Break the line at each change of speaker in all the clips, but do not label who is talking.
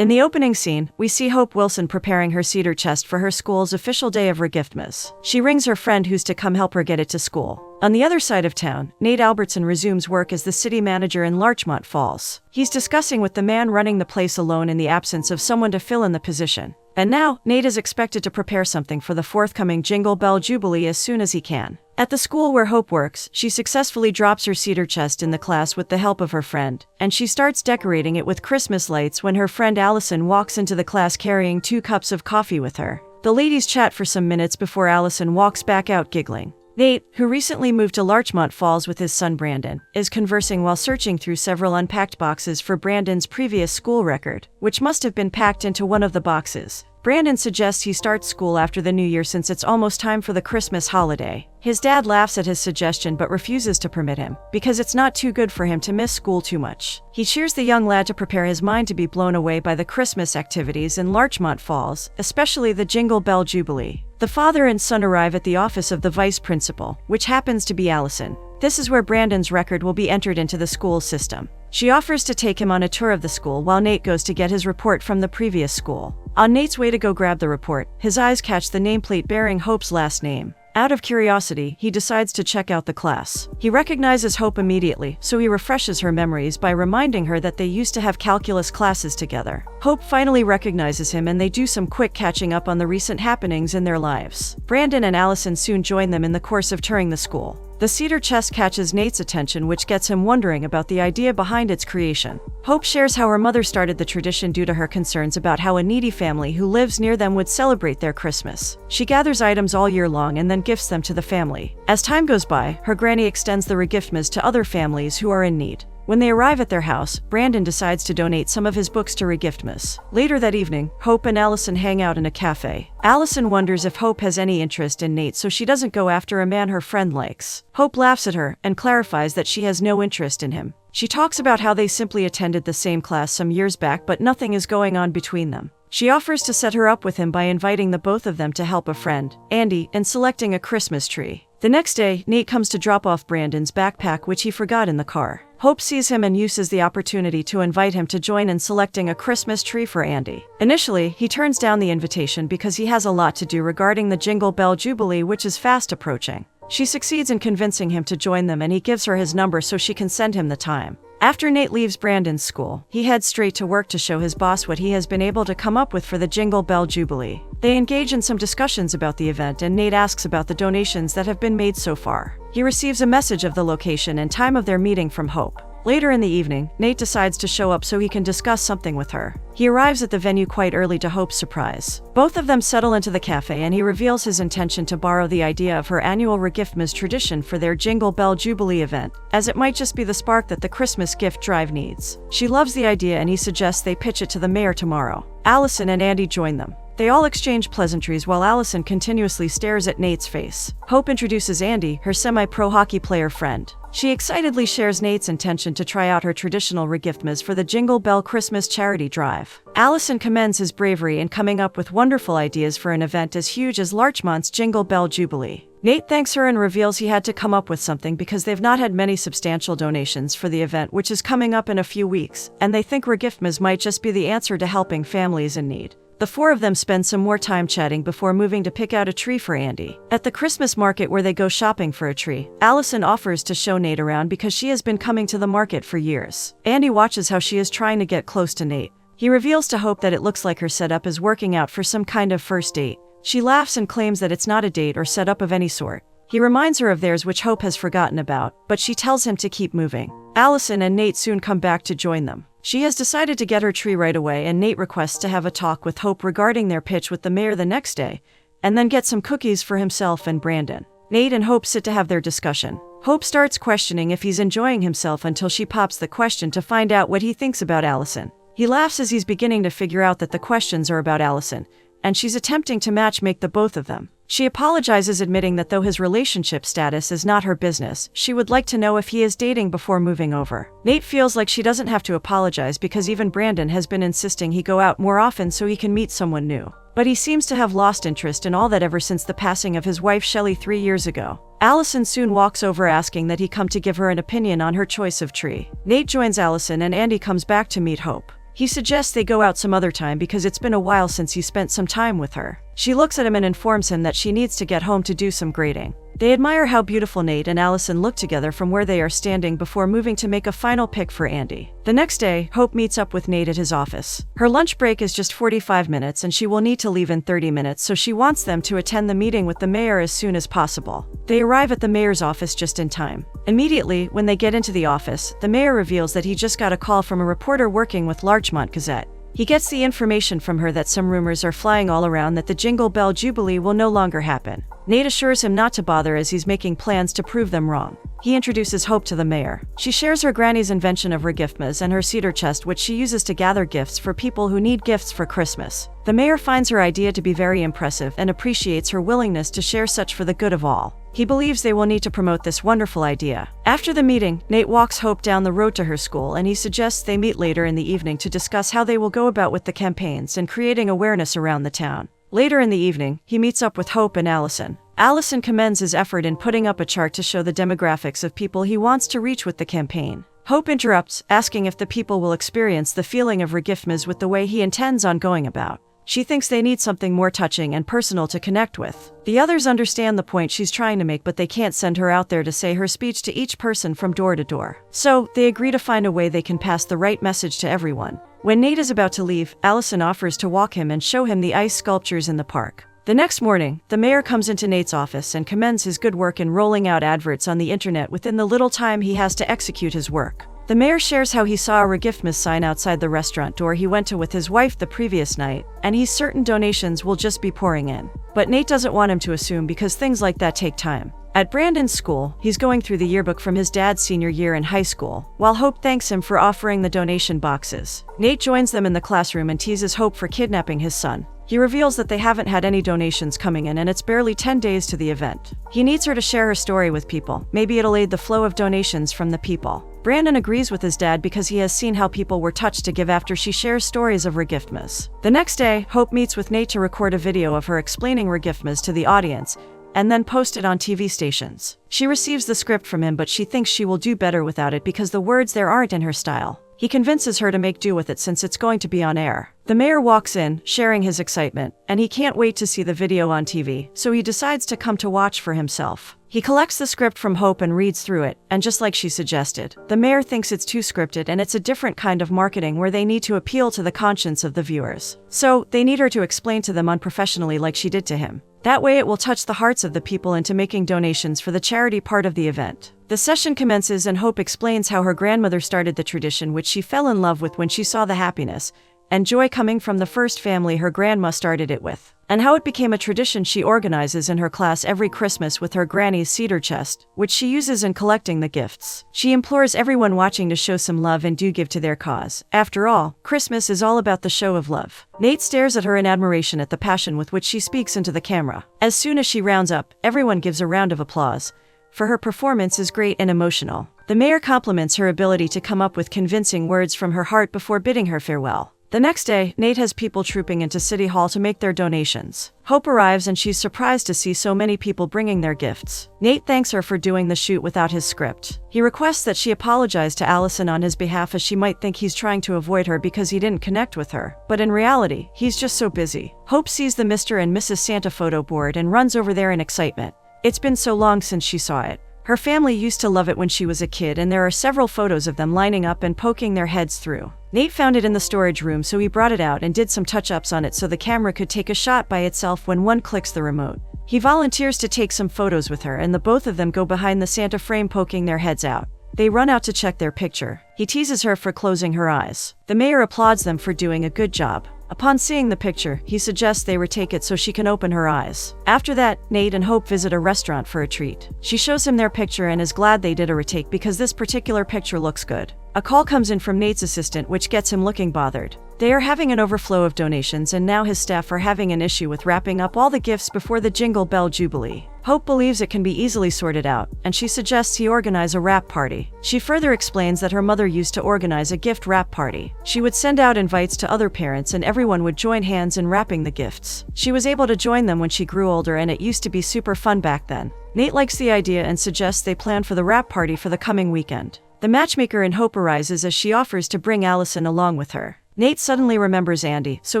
In the opening scene, we see Hope Wilson preparing her cedar chest for her school's official day of Regiftmas. She rings her friend who's to come help her get it to school. On the other side of town, Nate Albertson resumes work as the city manager in Larchmont Falls. He's discussing with the man running the place alone in the absence of someone to fill in the position. And now, Nate is expected to prepare something for the forthcoming Jingle Bell Jubilee as soon as he can. At the school where Hope works, she successfully drops her cedar chest in the class with the help of her friend, and she starts decorating it with Christmas lights when her friend Allison walks into the class carrying 2 cups of coffee with her. The ladies chat for some minutes before Allison walks back out giggling. Nate, who recently moved to Larchmont Falls with his son Brandon, is conversing while searching through several unpacked boxes for Brandon's previous school record, which must have been packed into one of the boxes. Brandon suggests he starts school after the new year since it's almost time for the Christmas holiday. His dad laughs at his suggestion but refuses to permit him, because it's not too good for him to miss school too much. He cheers the young lad to prepare his mind to be blown away by the Christmas activities in Larchmont Falls, especially the Jingle Bell Jubilee. The father and son arrive at the office of the vice principal, which happens to be Allison. This is where Brandon's record will be entered into the school system. She offers to take him on a tour of the school while Nate goes to get his report from the previous school. On Nate's way to go grab the report, his eyes catch the nameplate bearing Hope's last name. Out of curiosity, he decides to check out the class. He recognizes Hope immediately, so he refreshes her memories by reminding her that they used to have calculus classes together. Hope finally recognizes him and they do some quick catching up on the recent happenings in their lives. Brandon and Allison soon join them in the course of touring the school. The cedar chest catches Nate's attention, which gets him wondering about the idea behind its creation. Hope shares how her mother started the tradition due to her concerns about how a needy family who lives near them would celebrate their Christmas. She gathers items all year long and then gifts them to the family. As time goes by, her granny extends the regiftmas to other families who are in need. When they arrive at their house, Brandon decides to donate some of his books to Regiftmas. Later that evening, Hope and Allison hang out in a cafe. Allison wonders if Hope has any interest in Nate, so she doesn't go after a man her friend likes. Hope laughs at her and clarifies that she has no interest in him. She talks about how they simply attended the same class some years back, but nothing is going on between them. She offers to set her up with him by inviting the both of them to help a friend, Andy, in selecting a Christmas tree. The next day, Nate comes to drop off Brandon's backpack, which he forgot in the car. Hope sees him and uses the opportunity to invite him to join in selecting a Christmas tree for Andy. Initially, he turns down the invitation because he has a lot to do regarding the Jingle Bell Jubilee, which is fast approaching. She succeeds in convincing him to join them and he gives her his number so she can send him the time. After Nate leaves Brandon's school, he heads straight to work to show his boss what he has been able to come up with for the Jingle Bell Jubilee. They engage in some discussions about the event and Nate asks about the donations that have been made so far. He receives a message of the location and time of their meeting from Hope. Later in the evening, Nate decides to show up so he can discuss something with her. He arrives at the venue quite early to Hope's surprise. Both of them settle into the cafe and he reveals his intention to borrow the idea of her annual Regiftmas tradition for their Jingle Bell Jubilee event, as it might just be the spark that the Christmas gift drive needs. She loves the idea and he suggests they pitch it to the mayor tomorrow. Allison and Andy join them. They all exchange pleasantries while Allison continuously stares at Nate's face. Hope introduces Andy, her semi-pro hockey player friend. She excitedly shares Nate's intention to try out her traditional Regiftmas for the Jingle Bell Christmas charity drive. Allison commends his bravery in coming up with wonderful ideas for an event as huge as Larchmont's Jingle Bell Jubilee. Nate thanks her and reveals he had to come up with something because they've not had many substantial donations for the event, which is coming up in a few weeks, and they think Regiftmas might just be the answer to helping families in need. The four of them spend some more time chatting before moving to pick out a tree for Andy. At the Christmas market where they go shopping for a tree, Allison offers to show Nate around because she has been coming to the market for years. Andy watches how she is trying to get close to Nate. He reveals to Hope that it looks like her setup is working out for some kind of first date. She laughs and claims that it's not a date or setup of any sort. He reminds her of theirs, which Hope has forgotten about, but she tells him to keep moving. Allison and Nate soon come back to join them. She has decided to get her tree right away, and Nate requests to have a talk with Hope regarding their pitch with the mayor the next day, and then get some cookies for himself and Brandon. Nate and Hope sit to have their discussion. Hope starts questioning if he's enjoying himself until she pops the question to find out what he thinks about Allison. He laughs as he's beginning to figure out that the questions are about Allison, and she's attempting to matchmake the both of them. She apologizes, admitting that though his relationship status is not her business, she would like to know if he is dating before moving over. Nate feels like she doesn't have to apologize because even Brandon has been insisting he go out more often so he can meet someone new. But he seems to have lost interest in all that ever since the passing of his wife Shelley 3 years ago. Allison soon walks over asking that he come to give her an opinion on her choice of tree. Nate joins Allison and Andy comes back to meet Hope. He suggests they go out some other time because it's been a while since he spent some time with her. She looks at him and informs him that she needs to get home to do some grading. They admire how beautiful Nate and Allison look together from where they are standing before moving to make a final pick for Andy. The next day, Hope meets up with Nate at his office. Her lunch break is just 45 minutes and she will need to leave in 30 minutes, so she wants them to attend the meeting with the mayor as soon as possible. They arrive at the mayor's office just in time. Immediately, when they get into the office, the mayor reveals that he just got a call from a reporter working with Larchmont Gazette. He gets the information from her that some rumors are flying all around that the Jingle Bell Jubilee will no longer happen. Nate assures him not to bother as he's making plans to prove them wrong. He introduces Hope to the mayor. She shares her granny's invention of regiftmas and her cedar chest, which she uses to gather gifts for people who need gifts for Christmas. The mayor finds her idea to be very impressive and appreciates her willingness to share such for the good of all. He believes they will need to promote this wonderful idea. After the meeting, Nate walks Hope down the road to her school and he suggests they meet later in the evening to discuss how they will go about with the campaigns and creating awareness around the town. Later in the evening, he meets up with Hope and Allison. Allison commends his effort in putting up a chart to show the demographics of people he wants to reach with the campaign. Hope interrupts, asking if the people will experience the feeling of regiftmas with the way he intends on going about. She thinks they need something more touching and personal to connect with. The others understand the point she's trying to make, but they can't send her out there to say her speech to each person from door to door. So, they agree to find a way they can pass the right message to everyone. When Nate is about to leave, Allison offers to walk him and show him the ice sculptures in the park. The next morning, the mayor comes into Nate's office and commends his good work in rolling out adverts on the internet within the little time he has to execute his work. The mayor shares how he saw a regiftmas sign outside the restaurant door he went to with his wife the previous night, and he's certain donations will just be pouring in. But Nate doesn't want him to assume because things like that take time. At Brandon's school, he's going through the yearbook from his dad's senior year in high school, while Hope thanks him for offering the donation boxes. Nate joins them in the classroom and teases Hope for kidnapping his son. He reveals that they haven't had any donations coming in and it's barely 10 days to the event. He needs her to share her story with people. Maybe it'll aid the flow of donations from the people. Brandon agrees with his dad because he has seen how people were touched to give after she shares stories of regiftmas. The next day, Hope meets with Nate to record a video of her explaining regiftmas to the audience and then post it on TV stations. She receives the script from him, but she thinks she will do better without it because the words there aren't in her style. He convinces her to make do with it since it's going to be on air. The mayor walks in, sharing his excitement, and he can't wait to see the video on TV, so he decides to come to watch for himself. He collects the script from Hope and reads through it, and just like she suggested, the mayor thinks it's too scripted and it's a different kind of marketing where they need to appeal to the conscience of the viewers. So, they need her to explain to them unprofessionally like she did to him. That way it will touch the hearts of the people into making donations for the charity part of the event. The session commences and Hope explains how her grandmother started the tradition, which she fell in love with when she saw the happiness and joy coming from the first family her grandma started it with, and how it became a tradition she organizes in her class every Christmas with her granny's cedar chest, which she uses in collecting the gifts. She implores everyone watching to show some love and do give to their cause. After all, Christmas is all about the show of love. Nate stares at her in admiration at the passion with which she speaks into the camera. As soon as she rounds up, everyone gives a round of applause, for her performance is great and emotional. The mayor compliments her ability to come up with convincing words from her heart before bidding her farewell. The next day, Nate has people trooping into City Hall to make their donations. Hope arrives and she's surprised to see so many people bringing their gifts. Nate thanks her for doing the shoot without his script. He requests that she apologize to Allison on his behalf, as she might think he's trying to avoid her because he didn't connect with her. But in reality, he's just so busy. Hope sees the Mr. and Mrs. Santa photo board and runs over there in excitement. It's been so long since she saw it. Her family used to love it when she was a kid, and there are several photos of them lining up and poking their heads through. Nate found it in the storage room, so he brought it out and did some touch-ups on it so the camera could take a shot by itself when one clicks the remote. He volunteers to take some photos with her, and the both of them go behind the Santa frame poking their heads out. They run out to check their picture. He teases her for closing her eyes. The mayor applauds them for doing a good job. Upon seeing the picture, he suggests they retake it so she can open her eyes. After that, Nate and Hope visit a restaurant for a treat. She shows him their picture and is glad they did a retake because this particular picture looks good. A call comes in from Nate's assistant, which gets him looking bothered. They are having an overflow of donations, and now his staff are having an issue with wrapping up all the gifts before the Jingle Bell Jubilee. Hope believes it can be easily sorted out, and she suggests he organize a wrap party. She further explains that her mother used to organize a gift wrap party. She would send out invites to other parents and everyone would join hands in wrapping the gifts. She was able to join them when she grew older, and it used to be super fun back then. Nate likes the idea and suggests they plan for the wrap party for the coming weekend. The matchmaker in Hope arises as she offers to bring Allison along with her. Nate suddenly remembers Andy, so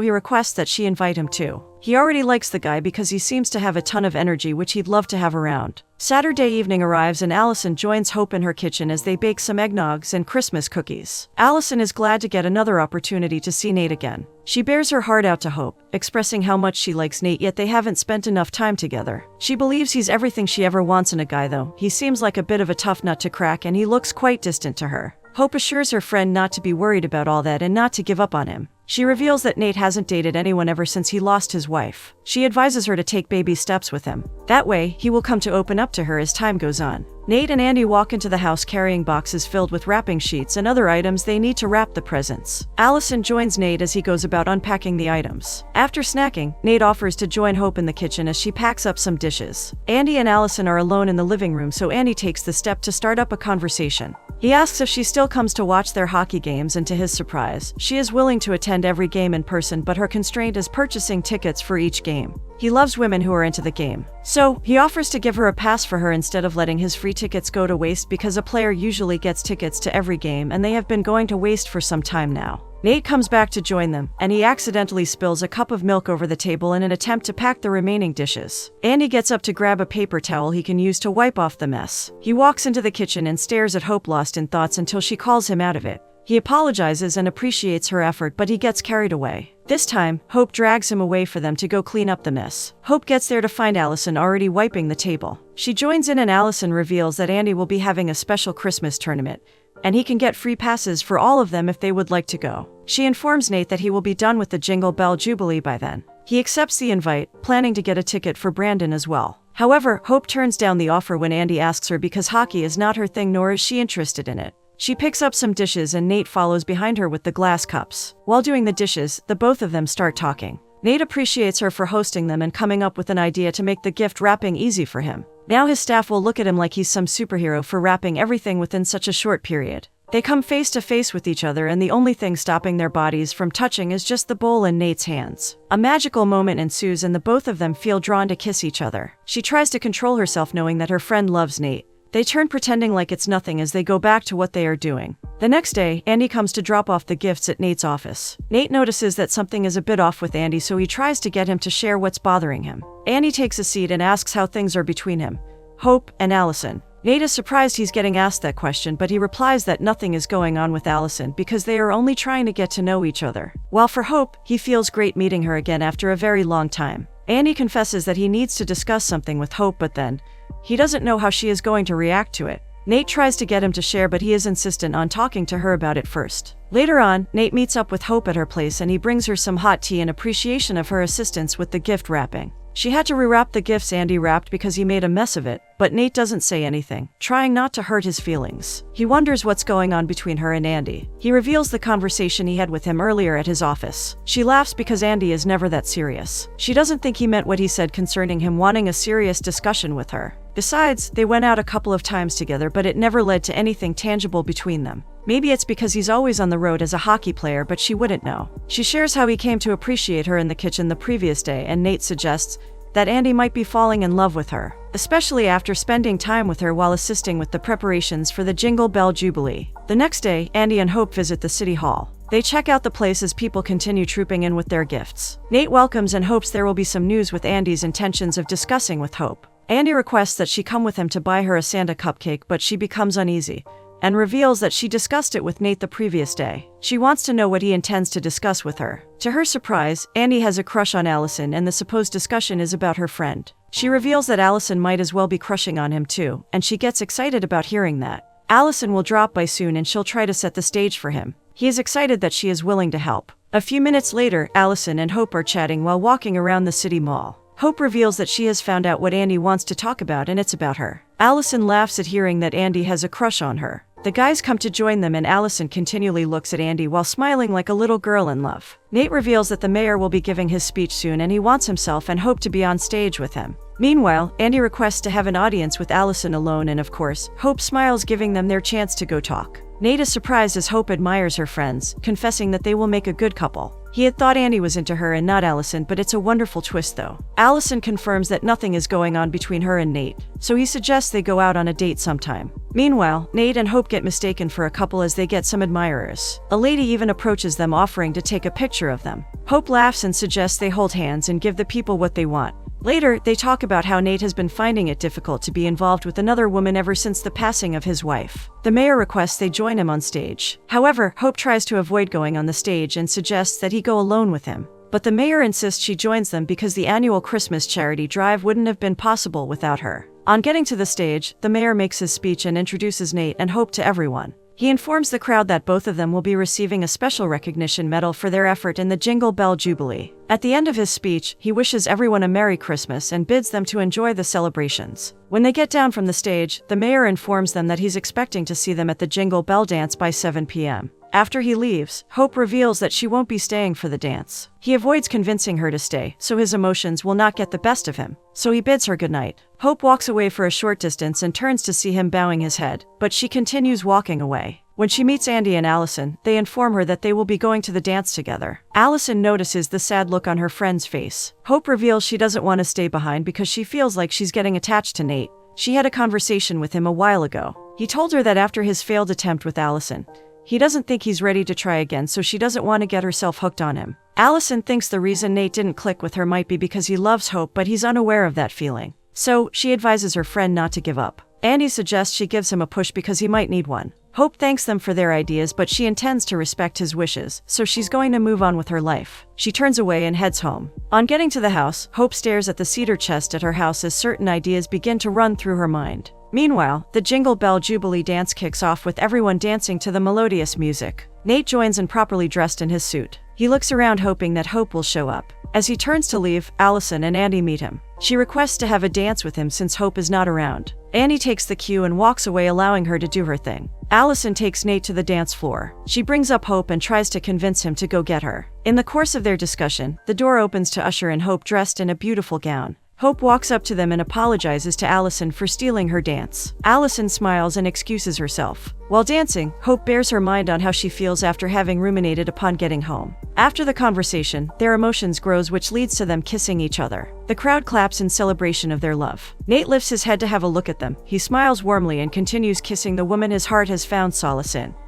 he requests that she invite him too. He already likes the guy because he seems to have a ton of energy which he'd love to have around. Saturday evening arrives and Allison joins Hope in her kitchen as they bake some eggnogs and Christmas cookies. Allison is glad to get another opportunity to see Nate again. She bears her heart out to Hope, expressing how much she likes Nate, yet they haven't spent enough time together. She believes he's everything she ever wants in a guy, though. He seems like a bit of a tough nut to crack and he looks quite distant to her. Hope assures her friend not to be worried about all that and not to give up on him. She reveals that Nate hasn't dated anyone ever since he lost his wife. She advises her to take baby steps with him. That way, he will come to open up to her as time goes on. Nate and Andy walk into the house carrying boxes filled with wrapping sheets and other items they need to wrap the presents. Allison joins Nate as he goes about unpacking the items. After snacking, Nate offers to join Hope in the kitchen as she packs up some dishes. Andy and Allison are alone in the living room, so Andy takes the step to start up a conversation. He asks if she still comes to watch their hockey games, and to his surprise, she is willing to attend every game in person, but her constraint is purchasing tickets for each game. He loves women who are into the game, so he offers to give her a pass for her instead of letting his free tickets go to waste, because a player usually gets tickets to every game and they have been going to waste for some time now. Nate comes back to join them, and he accidentally spills a cup of milk over the table in an attempt to pack the remaining dishes. Andy gets up to grab a paper towel he can use to wipe off the mess. He walks into the kitchen and stares at Hope, lost in thoughts, until she calls him out of it. He apologizes and appreciates her effort, but he gets carried away. This time, Hope drags him away for them to go clean up the mess. Hope gets there to find Allison already wiping the table. She joins in and Allison reveals that Andy will be having a special Christmas tournament, and he can get free passes for all of them if they would like to go. She informs Nate that he will be done with the Jingle Bell Jubilee by then. He accepts the invite, planning to get a ticket for Brandon as well. However, Hope turns down the offer when Andy asks her because hockey is not her thing, nor is she interested in it. She picks up some dishes and Nate follows behind her with the glass cups. While doing the dishes, the both of them start talking. Nate appreciates her for hosting them and coming up with an idea to make the gift wrapping easy for him. Now his staff will look at him like he's some superhero for wrapping everything within such a short period. They come face to face with each other, and the only thing stopping their bodies from touching is just the bowl in Nate's hands. A magical moment ensues and the both of them feel drawn to kiss each other. She tries to control herself knowing that her friend loves Nate. They turn pretending like it's nothing as they go back to what they are doing. The next day, Andy comes to drop off the gifts at Nate's office. Nate notices that something is a bit off with Andy, so he tries to get him to share what's bothering him. Andy takes a seat and asks how things are between him, Hope, and Allison. Nate is surprised he's getting asked that question, but he replies that nothing is going on with Allison because they are only trying to get to know each other. While for Hope, he feels great meeting her again after a very long time. Andy confesses that he needs to discuss something with Hope, but then he doesn't know how she is going to react to it. Nate tries to get him to share, but he is insistent on talking to her about it first. Later on, Nate meets up with Hope at her place and he brings her some hot tea in appreciation of her assistance with the gift wrapping. She had to rewrap the gifts Andy wrapped because he made a mess of it, but Nate doesn't say anything, trying not to hurt his feelings. He wonders what's going on between her and Andy. He reveals the conversation he had with him earlier at his office. She laughs because Andy is never that serious. She doesn't think he meant what he said concerning him wanting a serious discussion with her. Besides, they went out a couple of times together, but it never led to anything tangible between them. Maybe it's because he's always on the road as a hockey player, but she wouldn't know. She shares how he came to appreciate her in the kitchen the previous day, and Nate suggests that Andy might be falling in love with her, especially after spending time with her while assisting with the preparations for the Jingle Bell Jubilee. The next day, Andy and Hope visit the city hall. They check out the place as people continue trooping in with their gifts. Nate welcomes and hopes there will be some news with Andy's intentions of discussing with Hope. Andy requests that she come with him to buy her a Santa cupcake, but she becomes uneasy and reveals that she discussed it with Nate the previous day. She wants to know what he intends to discuss with her. To her surprise, Andy has a crush on Allison, and the supposed discussion is about her friend. She reveals that Allison might as well be crushing on him too, and she gets excited about hearing that. Allison will drop by soon and she'll try to set the stage for him. He is excited that she is willing to help. A few minutes later, Allison and Hope are chatting while walking around the city mall. Hope reveals that she has found out what Andy wants to talk about, and it's about her. Allison laughs at hearing that Andy has a crush on her. The guys come to join them and Allison continually looks at Andy while smiling like a little girl in love. Nate reveals that the mayor will be giving his speech soon and he wants himself and Hope to be on stage with him. Meanwhile, Andy requests to have an audience with Allison alone, and of course, Hope smiles, giving them their chance to go talk. Nate is surprised as Hope admires her friends, confessing that they will make a good couple. He had thought Andy was into her and not Allison, but it's a wonderful twist though. Allison confirms that nothing is going on between her and Nate, so he suggests they go out on a date sometime. Meanwhile, Nate and Hope get mistaken for a couple as they get some admirers. A lady even approaches them offering to take a picture of them. Hope laughs and suggests they hold hands and give the people what they want. Later, they talk about how Nate has been finding it difficult to be involved with another woman ever since the passing of his wife. The mayor requests they join him on stage. However, Hope tries to avoid going on the stage and suggests that he go alone with him. But the mayor insists she joins them because the annual Christmas charity drive wouldn't have been possible without her. On getting to the stage, the mayor makes his speech and introduces Nate and Hope to everyone. He informs the crowd that both of them will be receiving a special recognition medal for their effort in the Jingle Bell Jubilee. At the end of his speech, he wishes everyone a Merry Christmas and bids them to enjoy the celebrations. When they get down from the stage, the mayor informs them that he's expecting to see them at the Jingle Bell dance by 7 p.m. After he leaves, Hope reveals that she won't be staying for the dance. He avoids convincing her to stay, so his emotions will not get the best of him. So he bids her goodnight. Hope walks away for a short distance and turns to see him bowing his head, but she continues walking away. When she meets Andy and Allison, they inform her that they will be going to the dance together. Allison notices the sad look on her friend's face. Hope reveals she doesn't want to stay behind because she feels like she's getting attached to Nate. She had a conversation with him a while ago. He told her that after his failed attempt with Allison, he doesn't think he's ready to try again, so she doesn't want to get herself hooked on him. Allison thinks the reason Nate didn't click with her might be because he loves Hope, but he's unaware of that feeling. So, she advises her friend not to give up. Andy suggests she gives him a push because he might need one. Hope thanks them for their ideas, but she intends to respect his wishes, so she's going to move on with her life. She turns away and heads home. On getting to the house, Hope stares at the cedar chest at her house as certain ideas begin to run through her mind. Meanwhile, the Jingle Bell Jubilee dance kicks off with everyone dancing to the melodious music. Nate joins and properly dressed in his suit. He looks around hoping that Hope will show up. As he turns to leave, Allison and Andy meet him. She requests to have a dance with him since Hope is not around. Andy takes the cue and walks away, allowing her to do her thing. Allison takes Nate to the dance floor. She brings up Hope and tries to convince him to go get her. In the course of their discussion, the door opens to usher in Hope dressed in a beautiful gown. Hope walks up to them and apologizes to Allison for stealing her dance. Allison smiles and excuses herself. While dancing, Hope bears her mind on how she feels after having ruminated upon getting home. After the conversation, their emotions grows, which leads to them kissing each other. The crowd claps in celebration of their love. Nate lifts his head to have a look at them. He smiles warmly and continues kissing the woman his heart has found solace in.